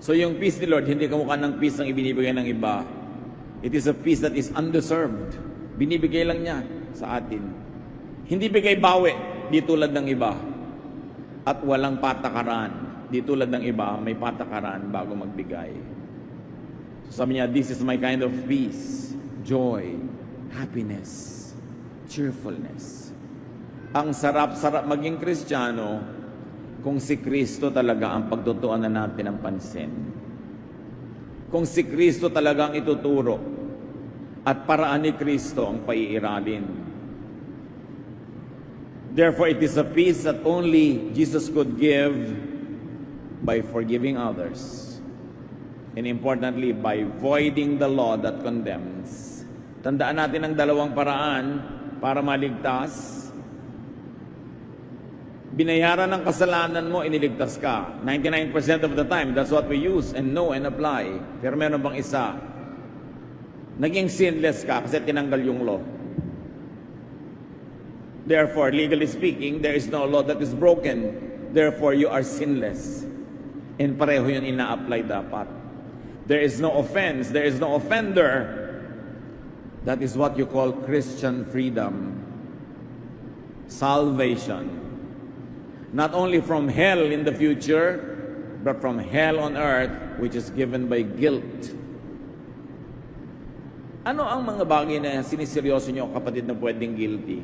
Speaker 1: So yung peace ni Lord, hindi kamukha ng peace ng ibinibigay ng iba. It is a peace that is undeserved. Binibigay lang niya sa atin. Hindi bigay bawi, di tulad ng iba. At walang patakaran. Di tulad ng iba, may patakaran bago magbigay. So sabi niya, this is my kind of peace, joy, happiness, cheerfulness. Ang sarap-sarap maging Kristiyano kung si Kristo talaga ang pagtutuunan natin ng pansin. Kung si Kristo talaga ang ituturo at paraan ni Kristo ang paiiralin. Therefore, it is a peace that only Jesus could give by forgiving others. And importantly, by voiding the law that condemns. Tandaan natin ang dalawang paraan para maligtas. Binayaran ng kasalanan mo, iniligtas ka. 99% of the time, that's what we use and know and apply. Pero meron bang isa? Naging sinless ka kasi tinanggal yung law. Therefore, legally speaking, there is no law that is broken. Therefore, you are sinless. And pareho yun ina-apply dapat. There is no offense. There is no offender. That is what you call Christian freedom. Salvation. Not only from hell in the future, but from hell on earth, which is given by guilt. Ano ang mga bagay na siniseryoso niyo, kapatid, na pwedeng guilty?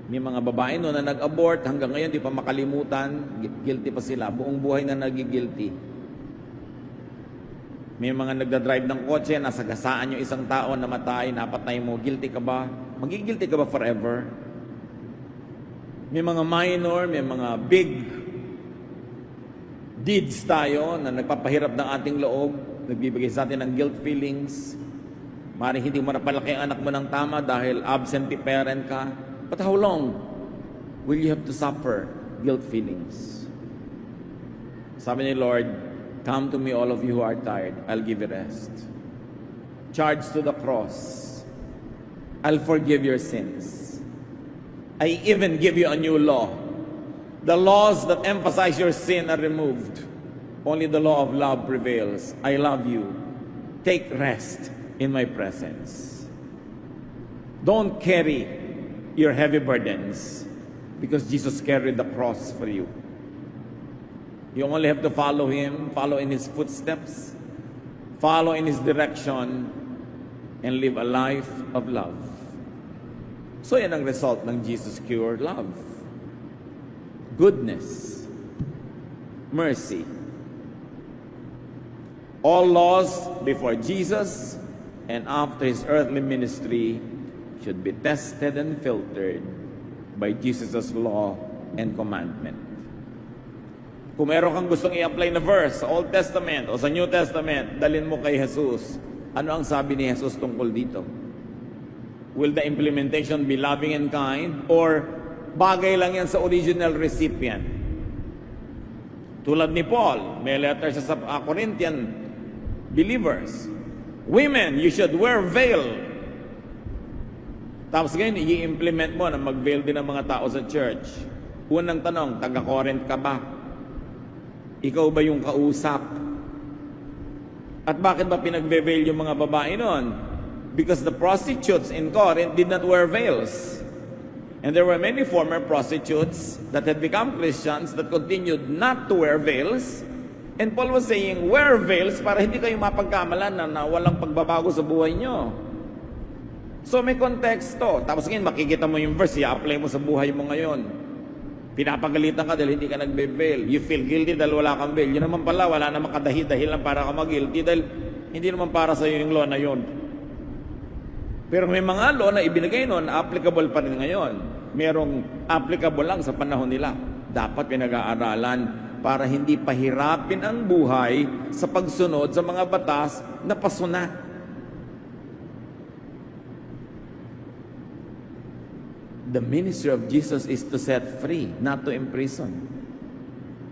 Speaker 1: May mga babae na nag-abort, hanggang ngayon di pa makalimutan, guilty pa sila, buong buhay na nagigilty. May mga nagdadrive ng kotse, nasagasaan yung isang tao, namatay, napatay mo, guilty ka ba? Magigilty ka ba forever? May mga minor, may mga big deeds tayo na nagpapahirap ng ating loob, nagbibigay sa atin ng guilt feelings. Maaaring hindi mo napalaki ang anak mo ng tama dahil absentee parent ka. But how long will you have to suffer guilt feelings? Sabi ni Lord, come to me all of you who are tired, I'll give you rest. Charge to the cross. I'll forgive your sins. I even give you a new law. The laws that emphasize your sin are removed. Only the law of love prevails. I love you. Take rest in my presence. Don't carry your heavy burdens because Jesus carried the cross for you. You only have to follow Him, follow in His footsteps, follow in His direction, and live a life of love. So yan ang result ng Jesus cured love. Goodness, mercy. All laws before Jesus and after His earthly ministry should be tested and filtered by Jesus' law and commandment. Kung meron kang gustong i-apply na verse sa Old Testament o sa New Testament, dalhin mo kay Jesus. Ano ang sabi ni Jesus tungkol dito? Will the implementation be loving and kind or bagay lang yan sa original recipient? Tulad ni Paul, may letter siya sa Corinthian believers. Women, you should wear veil. Tapos ngayon, i-implement mo na mag-veil din ang mga tao sa church. Unang tanong, taga-Corinth ka ba? Ikaw ba yung kausap? At bakit ba pinag-veil yung mga babae noon? Because the prostitutes in Corinth did not wear veils. And there were many former prostitutes that had become Christians that continued not to wear veils. And Paul was saying, wear veils para hindi kayo mapagkamalan na walang pagbabago sa buhay nyo. So may konteksto. Tapos ngayon makikita mo yung verse, i-apply mo sa buhay mo ngayon. Pinapagalitan ka dahil hindi ka nagbe-veil. You feel guilty dahil wala kang veil. Yun naman pala, wala namang kadahi-dahilan para ka mag-guilty dahil hindi naman para sa iyo yung law na yun. Pero may mga law na ibinigay noon, applicable pa rin ngayon. Merong applicable lang sa panahon nila. Dapat pinag-aaralan para hindi pahirapin ang buhay sa pagsunod sa mga batas na pasuna. The ministry of Jesus is to set free, not to imprison.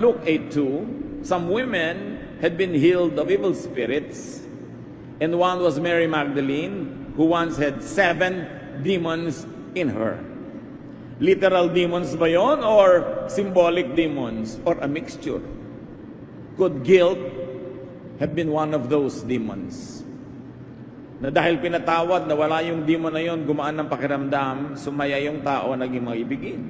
Speaker 1: Luke 8:2, some women had been healed of evil spirits, and one was Mary Magdalene, who once had 7 demons in her. Literal demons ba yon or symbolic demons or a mixture? Could guilt have been one of those demons? Na dahil pinatawad na wala yung demon na yon, gumaan ng pakiramdam, sumaya yung tao, naging maibigin.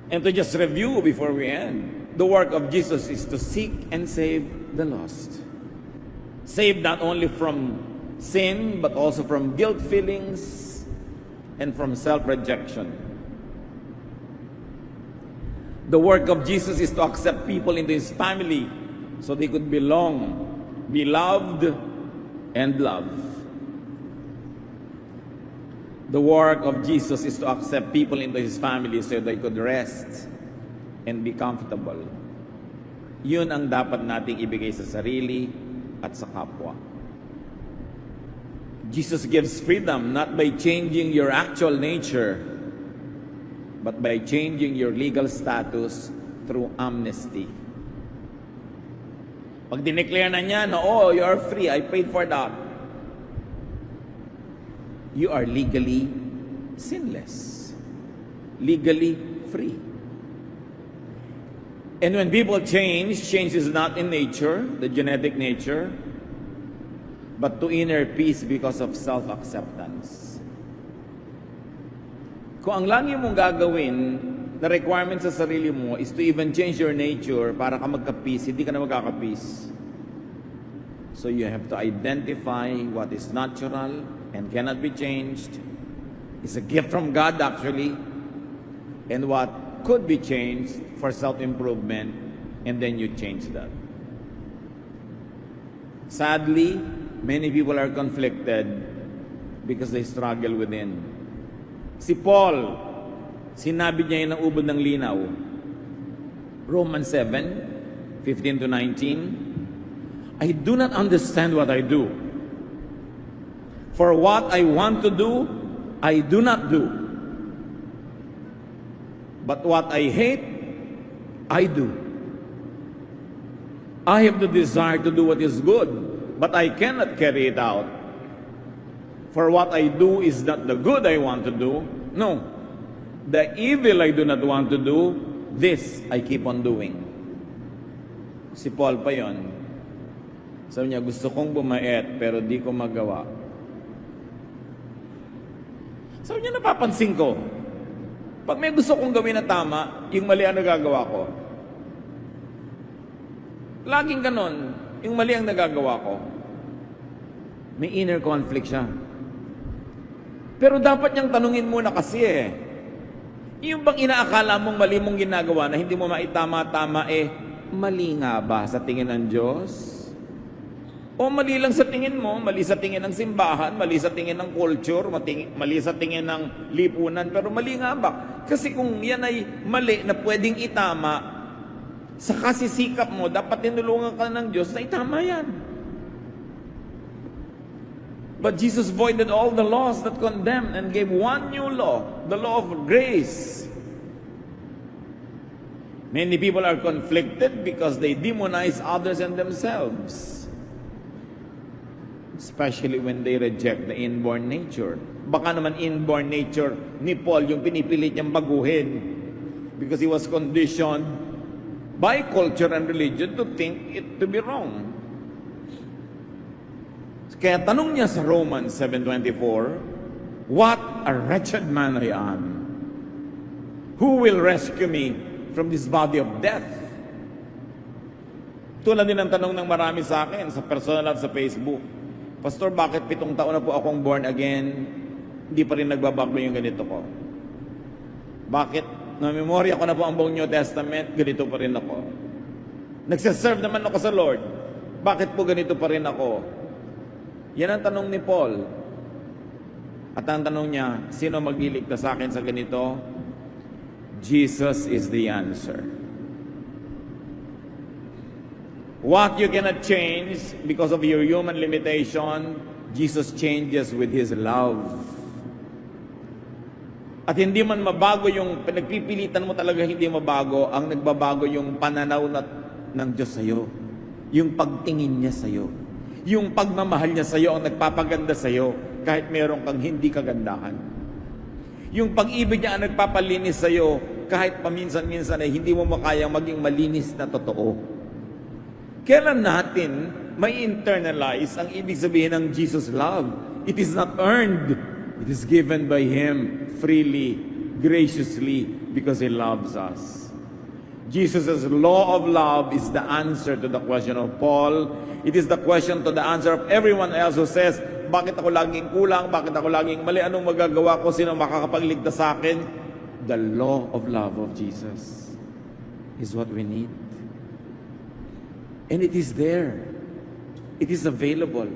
Speaker 1: And to just review before we end, the work of Jesus is to seek and save the lost. Save not only from sin, but also from guilt feelings and from self-rejection. The work of Jesus is to accept people into His family so they could belong, be loved, and love. The work of Jesus is to accept people into His family so they could rest and be comfortable. Yun ang dapat nating ibigay sa sarili at sa kapwa. Jesus gives freedom not by changing your actual nature, but by changing your legal status through amnesty. Pag dineclare na niya na, oh, you are free, I paid for that. You are legally sinless. Legally free. And when people change is not in nature, the genetic nature, but to inner peace because of self-acceptance. Kung ang lagi mong gagawin the requirement sa sarili mo is to even change your nature para ka magka-peace, hindi ka na magkaka-peace. So you have to identify what is natural and cannot be changed. It's a gift from God actually. And what could be changed for self-improvement, and then you change that. Sadly, many people are conflicted because they struggle within. Si Paul, sinabi niya yun ng ubod ng linaw. Romans 7:15 to 19. I do not understand what I do. For what I want to do, I do not do. But what I hate, I do. I have the desire to do what is good, but I cannot carry it out. For what I do is not the good I want to do. No. The evil I do not want to do, this I keep on doing. Si Paul pa yon. Sabi niya, gusto kong bumait pero di ko magawa. Sabi niya, napapansin ko, pag may gusto kong gawin na tama, yung mali ang nagagawa ko. Laging ganon, yung mali ang nagagawa ko. May inner conflict siya. Pero dapat niyang tanungin muna kasi yung bang inaakala mong mali mong ginagawa na hindi mo maitama-tama mali nga ba sa tingin ng Diyos? O mali lang sa tingin mo, mali sa tingin ng simbahan, mali sa tingin ng culture, mali sa tingin ng lipunan, pero mali nga ba? Kasi kung yan ay mali na pwedeng itama, sa kasisikap mo, dapat tinulungan ka ng Diyos na itama yan. But Jesus voided all the laws that condemned and gave one new law, the law of grace. Many people are conflicted because they demonize others and themselves. Especially when they reject the inborn nature. Baka naman inborn nature ni Paul yung pinipilit niyang baguhin because he was conditioned by culture and religion to think it to be wrong. Kaya tanong niya sa Romans 7:24, what a wretched man I am. Who will rescue me from this body of death? Tulad din ang tanong ng marami sa akin sa personal at sa Facebook. Pastor, bakit 7 taon na po akong born again, hindi pa rin nagbabago yung ganito ko? Bakit? Na-memorya ko na po ang buong New Testament, ganito pa rin ako. Nagsiserve naman ako sa Lord. Bakit po ganito pa rin ako? Yan ang tanong ni Paul. At ang tanong niya, sino magliligtas sa akin sa ganito? Jesus is the answer. What you cannot change because of your human limitation, Jesus changes with His love. At hindi man mabago yung pinagpipilitan mo talaga, hindi mabago. Ang nagbabago yung pananaw ng Diyos sa'yo. Yung pagtingin niya sa'yo. Yung pagmamahal niya sa'yo ang nagpapaganda sa'yo kahit meron kang hindi kagandahan. Yung pag-ibig niya ang nagpapalinis sa'yo kahit paminsan-minsan ay hindi mo makayang maging malinis na totoo. Kailan natin may internalize ang ibig sabihin ng Jesus love? It is not earned. It is given by Him freely, graciously, because He loves us. Jesus' law of love is the answer to the question of Paul. It is the question to the answer of everyone else who says, bakit ako laging kulang? Bakit ako laging mali? Anong magagawa ko? Sino makakapagligtas sa akin? The law of love of Jesus is what we need. And it is there. It is available.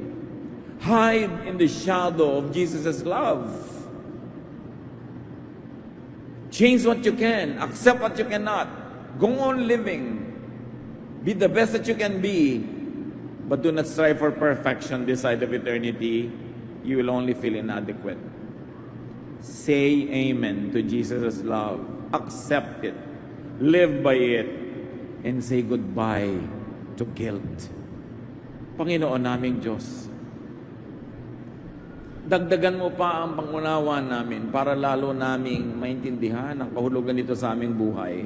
Speaker 1: Hide in the shadow of Jesus' love. Change what you can. Accept what you cannot. Go on living. Be the best that you can be. But do not strive for perfection this side of eternity. You will only feel inadequate. Say amen to Jesus' love. Accept it. Live by it. And say goodbye to guilt. Panginoon naming Diyos, dagdagan mo pa ang pangunawa namin para lalo naming maintindihan ang kahulugan nito sa aming buhay.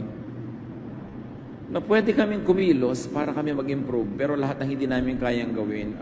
Speaker 1: Na pwede kaming kumilos para kami mag-improve, pero lahat ng hindi namin kayang gawin